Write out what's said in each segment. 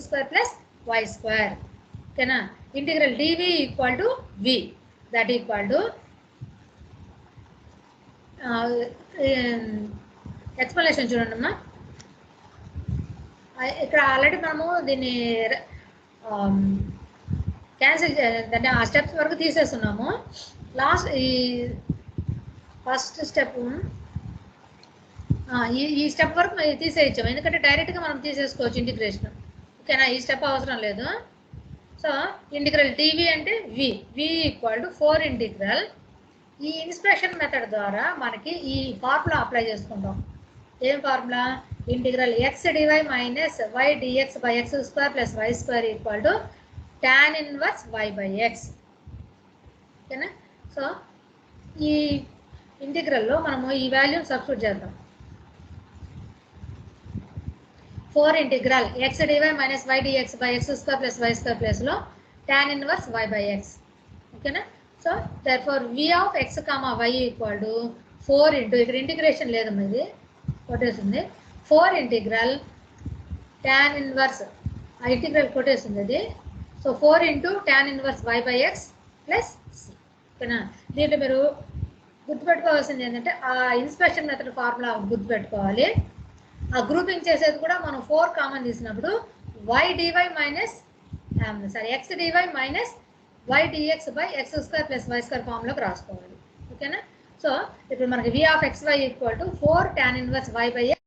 square plus y square. ఓకేనా, integral dv equal to v, that equal to explanation చూడండి అమ్మా. ఇక్కడ already మనము దీన్ని క్యాన్సిల్ అంటే ఆ స్టెప్స్ వరకు తీసేస్తున్నాము. లాస్ట్ ఈ ఫస్ట్ స్టెప్ ఈ స్టెప్ వరకు తీసేయచ్చాము, ఎందుకంటే డైరెక్ట్గా మనం తీసేసుకోవచ్చు ఇంటిగ్రేషన్. ఓకేనా, ఈ స్టెప్ అవసరం లేదు. సో ఇంటిగ్రల్ డివి అంటే వి ఈక్వల్ టు 4 ఇంటిగ్రల్. ఈ ఇన్స్పెక్షన్ మెథడ్ ద్వారా మనకి ఈ ఫార్ములా అప్లై చేసుకుంటాం. ఏం ఫార్ములా? Integral x DY minus y dx by x square plus y square equal to tan inverse y by x. ఓకేనా, సో ఈ ఇంటిగ్రల్లో మనము ఈ వాల్యూని సబ్స్టిట్యూట్ చేద్దాం. 4 integral x DY minus y dx by x square plus y square ప్లస్లో tan inverse y by x. ఓకేనా, so therefore v of x comma y equal to 4 into, ఇక్కడ ఇంటిగ్రేషన్ లేదమ్మా, ఇది కొట్టేసింది, 4 ఇంటిగ్రల్ tan ఇన్వర్స్, ఆ integral కొట్టేసింది అది. So 4 into tan inverse y by x plus c. ఓకేనా, దీంట్లో మీరు గుర్తుపెట్టుకోవాల్సింది ఏంటంటే ఆ ఇన్స్పెక్షన్ మెథడ్ ఫార్ములా గుర్తుపెట్టుకోవాలి. ఆ గ్రూపింగ్ చేసేది కూడా మనం 4 కామన్ తీసినప్పుడు y d y minus x DY minus y dx by x square plus y square ఫార్ములాకి రాసుకోవాలి. ఓకేనా, సో ఇప్పుడు మనకి v of x y equal to 4 tan inverse y by x.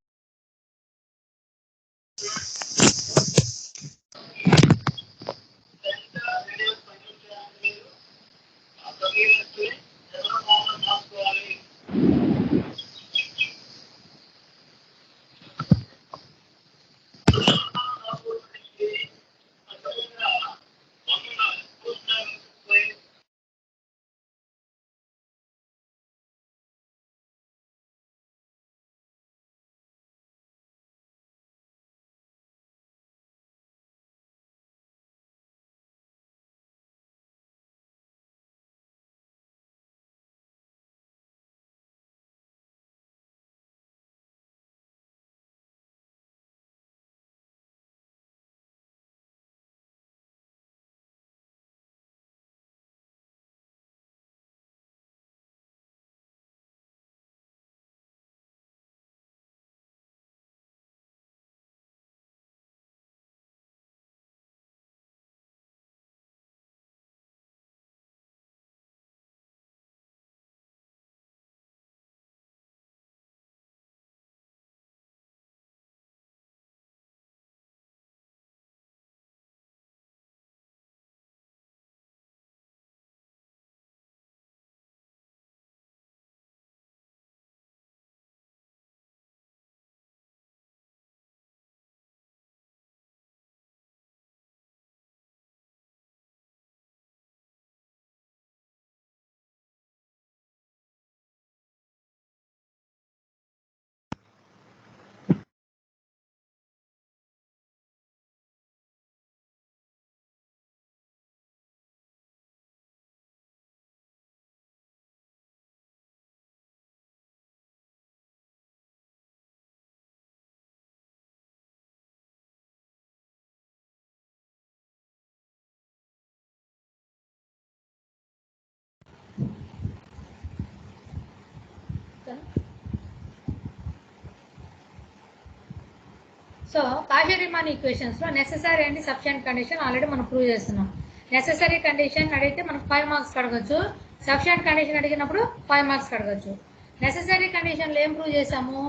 So Cauchy Riemann ఈక్వేషన్స్లో necessary and sufficient condition already మనం prove చేస్తున్నాం. Necessary condition అడిగితే మనకు 5 మార్క్స్ అడగచ్చు, సఫిషియెంట్ కండిషన్ అడిగినప్పుడు 5 మార్క్స్ అడగచ్చు. నెసెసరీ కండిషన్లో ఏం ప్రూవ్ చేసాము?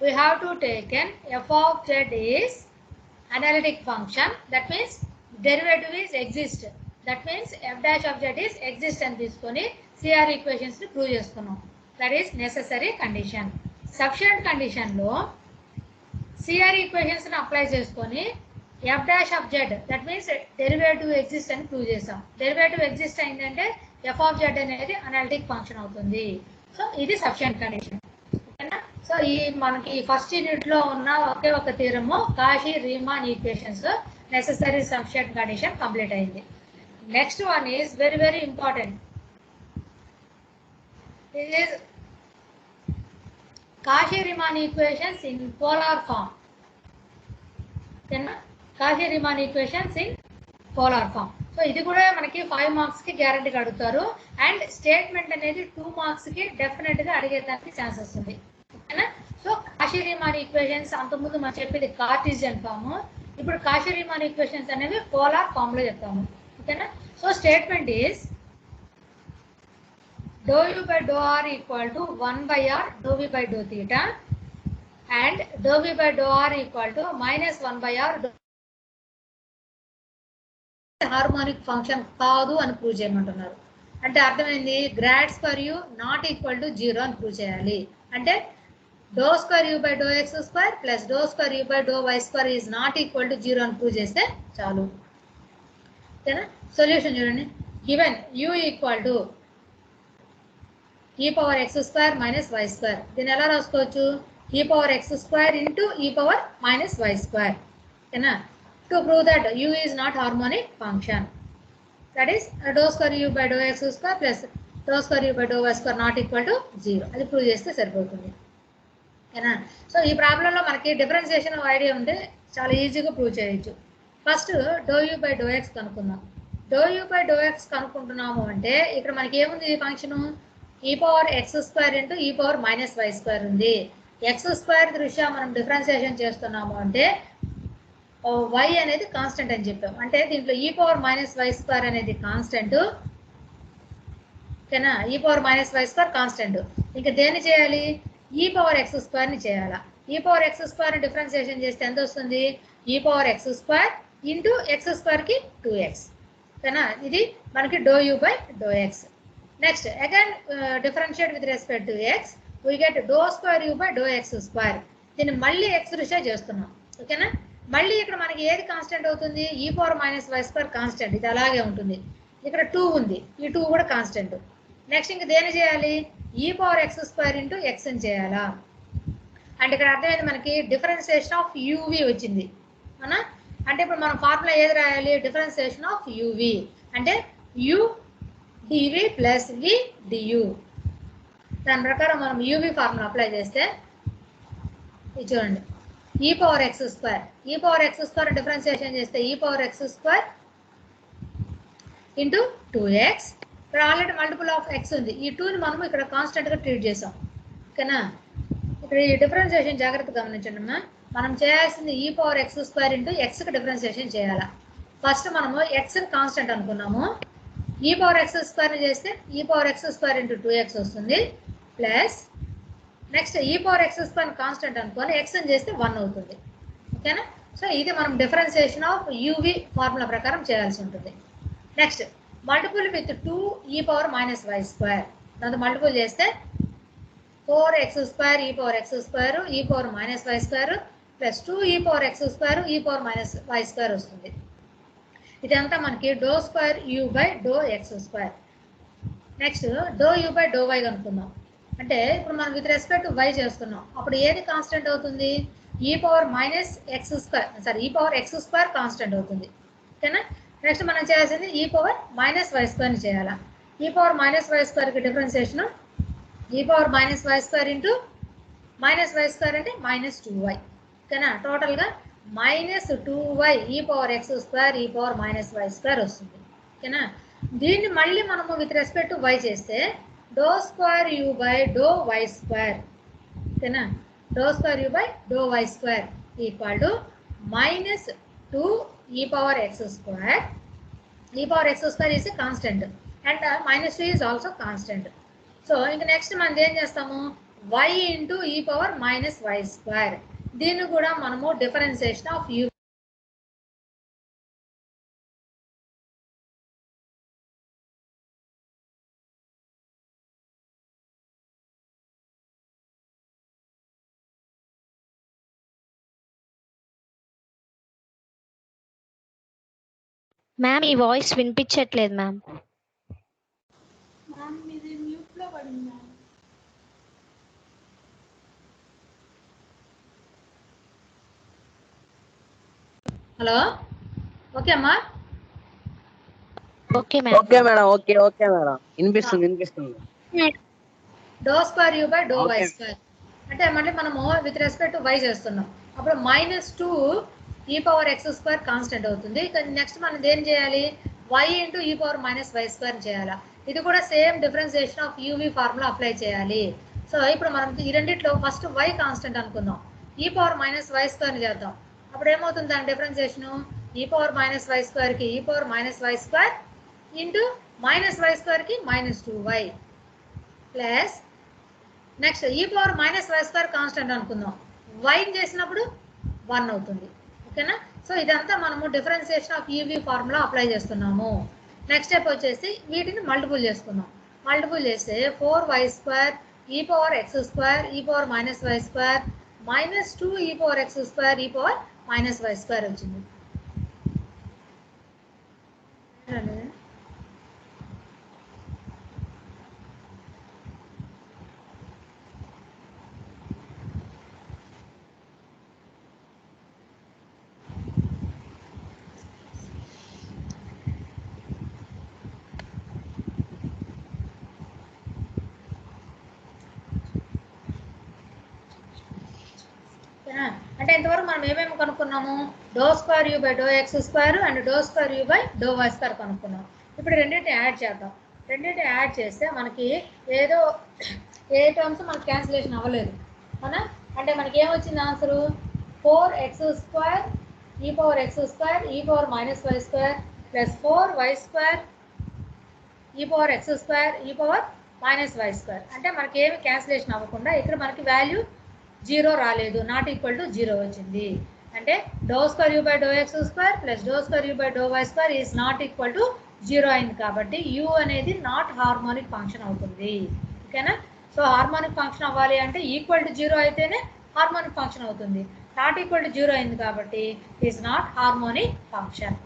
We have to taken F of Z is analytic function, that means derivative is exist, that means F dash of Z is exist అని తీసుకొని సిఆర్ ఈక్వేషన్స్ని ప్రూవ్ చేసుకున్నాం. That is necessary condition. Sufficient కండిషన్లో CR ఈక్వేషన్స్ని apply చేసుకొని F dash of Z, that means derivative exist అని prove చేసాం. Derivative exist అయిందంటే F of Z అనేది analytic function అవుతుంది. సో ఇది సఫిషియెంట్ కండిషన్. ఓకేనా, సో ఈ మనకి ఫస్ట్ యూనిట్లో ఉన్న ఒకే ఒక theorem Cauchy Riemann equations necessary sufficient condition complete అయింది. Next one is very very important. This is Cauchy-Riemann equations in polar form. Then Cauchy Cauchy Riemann equations in polar form. So ఇది కూడా మనకి 5 మార్క్స్ కి గ్యారంటీగా అడుగుతారు. అండ్ స్టేట్మెంట్ అనేది 2 marks కి definite గా అడిగేదానికి ఛాన్సెస్ ఉంది. ఓకేనా? సో కాషీ-రీమాన్ ఈక్వేషన్స్ అంతకుముందు మనం చెప్పింది కార్టీసియన్ ఫామ్, ఇప్పుడు కాషీ-రీమాన్ ఈక్వేషన్స్ అనేవి పోలార్ ఫామ్ లో చెప్తాము. ఓకేనా? So statement is dou u by dou r equal to 1 by r dou v by dou theta and dou v by dou r equal to minus 1 by r harmonic function కాదు అని prove చేయమంటున్నారు. అంటే అర్థమైంది, grad square u not equal to 0 అని prove చేయాలి. అంటే do square u by do x square plus do square u by do y square is not equal to 0 అని prove చేస్తే చాలు. ఓకేనా? సొల్యూషన్ చూడండి. Given u equal to e power x square minus y square. దీన్ని ఎలా రాసుకోవచ్చు? e power x square into e power minus y square. ఓకేనా? To prove that u is not harmonic function. That is dou square u by dou x square plus dou square u by dou y square not equal to 0. అది prove చేస్తే సరిపోతుంది. ఓకేనా? So ఈ ప్రాబ్లంలో మనకి differentiation idea ఉంటే చాలా ఈజీగా ప్రూవ్ చేయొచ్చు. First do u by do x కనుక్కుందాం. Do u by do x కనుక్కుంటున్నాము అంటే ఇక్కడ మనకి ఏముంది ఈ function? e power x square into e power minus y square ఉంది. x square దృష్ట్యా మనం డిఫరెన్షియేషన్ చేస్తున్నాము అంటే y అనేది కాన్స్టెంట్ అని చెప్పాం. అంటే దీంట్లో e power minus y square అనేది కాన్స్టెంట్. ఓకేనా? e power minus y square constant. ఇంకా దేన్ని చేయాలి? e power x square ని చేయాలా? e power x square ని డిఫరెన్షియేషన్ చేస్తే ఎంత వస్తుంది? e power x square into x square కి 2x. ఓకేనా? ఇది మనకి do u by do x. Next, again differentiate with respect to x, we get dou square u by dou x square. దీన్ని మళ్ళీ x దృష్ట్యా చేస్తున్నాం. ఓకేనా? మళ్ళీ ఇక్కడ మనకి ఏది కాన్స్టెంట్ అవుతుంది? e power minus y square constant, ఇది అలాగే ఉంటుంది. ఇక్కడ 2 ఉంది, ఈ 2 కూడా కాన్స్టెంట్. నెక్స్ట్ ఇంక దేని చేయాలి? e power x square into x అని చేయాలా? అంటే ఇక్కడ అర్థమైంది మనకి డిఫరెన్షియేషన్ ఆఫ్ uv వచ్చింది. అవునా? అంటే ఇప్పుడు మనం ఫార్ములా ఏది రాయాలి? డిఫరెన్షియేషన్ ఆఫ్ uv అంటే u dv plus v du. దాని ప్రకారం మనం uv ఫార్ములా అప్లై చేస్తే ఇది చూడండి, e power x square, e power x square differentiation చేస్తే e power x square into 2x. ఇక్కడ ఆల్రెడీ మల్టిపుల్ ఆఫ్ x ఉంది, ఈ 2ని మనము ఇక్కడ కాన్స్టెంట్గా ట్రీట్ చేసాం. ఓకేనా? ఇక్కడ ఈ డిఫరెన్షియేషన్ జాగ్రత్తగా గమనించండి అమ్మా. మనం చేయాల్సింది e power x square into ఎక్స్కి డిఫరెన్షియేషన్ చేయాలా. ఫస్ట్ మనము ఎక్స్ని కాన్స్టెంట్ అనుకున్నాము, e పవర్ x స్క్వేర్ని చేస్తే e power x square into 2x వస్తుంది. Plus next e power x స్క్వేర్ని కాన్స్టెంట్ అనుకొని x అని చేస్తే 1 అవుతుంది. ఓకేనా? సో ఇది మనం డిఫరెన్షియేషన్ ఆఫ్ uv ఫార్ములా ప్రకారం చేయాల్సి ఉంటుంది. Next multiple with 2 e power minus y స్క్వేర్, దాంతో మల్టిపుల్ చేస్తే 4x square e power x square e power minus y square plus 2 e power x square e power minus y square వస్తుంది. ఇదంతా మనకి do square u by do x square. Next do u by do y కనుక్కుందాం. అంటే ఇప్పుడు మనం with respect to why చేస్తున్నాం, అప్పుడు ఏది కాన్స్టెంట్ అవుతుంది? ఈ power minus X square, sorry ఈ పవర్ ఎక్స్ స్క్వేర్ కాన్స్టెంట్ అవుతుంది. ఓకేనా? నెక్స్ట్ మనం చేయాల్సింది ఈ పవర్ మైనస్ వై స్క్వేర్ని చేయాలా. ఈ పవర్ మైనస్ వై స్క్వేర్కి differentiation e power minus y square into minus y square అంటే మైనస్ 2y. ఓకేనా? టోటల్గా minus 2y e power x square e power minus y square వస్తుంది. ఓకేనా? దీన్ని మళ్ళీ మనము విత్ రెస్పెక్ట్ టు వై చేస్తే doe square u by do y square. ఓకేనా? Doe square u by do y square equal to minus 2 e power x square. E power x square is constant and minus 2 is also constant. So ఇంక next మనం ఏం చేస్తాము? y into e power minus y square. దీన్ని కూడా మనము differentiation of u ma'am ఈ voice వినిపించట్లేదు ma'am. Ma'am ఇది మ్యూట్ లో పడింది మ్యామ్. హలో, ఓకే అమ్మా? Okay ma'am. Okay madam, okay okay madam, వినిపిస్తుంది. Doe square u by do y square అంటే మళ్ళీ మనము విత్ రెస్పెక్ట్ టు వై చేస్తున్నాం. అప్పుడు minus 2 e power x square constant అవుతుంది. నెక్స్ట్ మనం ఏం చేయాలి, y into e power minus y square చేయాలి. ఇది కూడా same differentiation of u v formula apply చేయాలి. సో ఇప్పుడు మనం ఈ రెండిట్లో ఫస్ట్ y కాన్స్టెంట్ అనుకుందాం, ఈ పవర్ మైనస్ వై స్క్వేర్ చేద్దాం. అప్పుడు ఏమవుతుంది దాని డిఫరెన్సియేషను, ఈ పవర్ మైనస్ వై స్క్వేర్కి e power minus y square into minus y స్క్వేర్కి -2y plus next e power minus y square constant అనుకుందాం, వైని చేసినప్పుడు 1 అవుతుంది. ఓకేనా. సో ఇదంతా మనము differentiation of u v formula apply చేస్తున్నాము. నెక్స్ట్ స్టెప్ వచ్చేసి వీటిని మల్టిపుల్ చేసుకుందాం. మల్టిపుల్ చేస్తే 4y² e power x square e power minus y square -2 e power x square e power minus y square వచ్చింది. అంటే ఇంతవరకు మనం ఏమేమి కనుక్కున్నాము, ∂2u/∂x² అండ్ ∂2u/∂y² కనుక్కున్నాం. ఇప్పుడు రెండింటిని యాడ్ చేద్దాం. రెండింటిని యాడ్ చేస్తే మనకి ఏదో ఏ టర్మ్స్ మనకి క్యాన్సిలేషన్ అవ్వలేదు అవునా. అంటే మనకి ఏమొచ్చింది ఆన్సరు, 4x² ఈ power x² e power minus y square plus 4y² e power x² e power minus y square. అంటే మనకి ఏమి క్యాన్సిలేషన్ అవ్వకుండా ఇక్కడ మనకి వాల్యూ 0 రాలేదు, నాట్ ఈక్వల్ టు 0 వచ్చింది. అంటే ∂2u/∂x² plus ∂2u/∂y² is not equal to 0 అయింది. కాబట్టి u అనేది నాట్ హార్మోనిక్ ఫంక్షన్ అవుతుంది. ఓకేనా. సో హార్మోనిక్ ఫంక్షన్ అవ్వాలి అంటే ఈక్వల్ టు 0 అయితేనే హార్మోనిక్ ఫంక్షన్ అవుతుంది. నాట్ ఈక్వల్ టు 0 అయింది కాబట్టి ఈజ్ నాట్ హార్మోనిక్ ఫంక్షన్.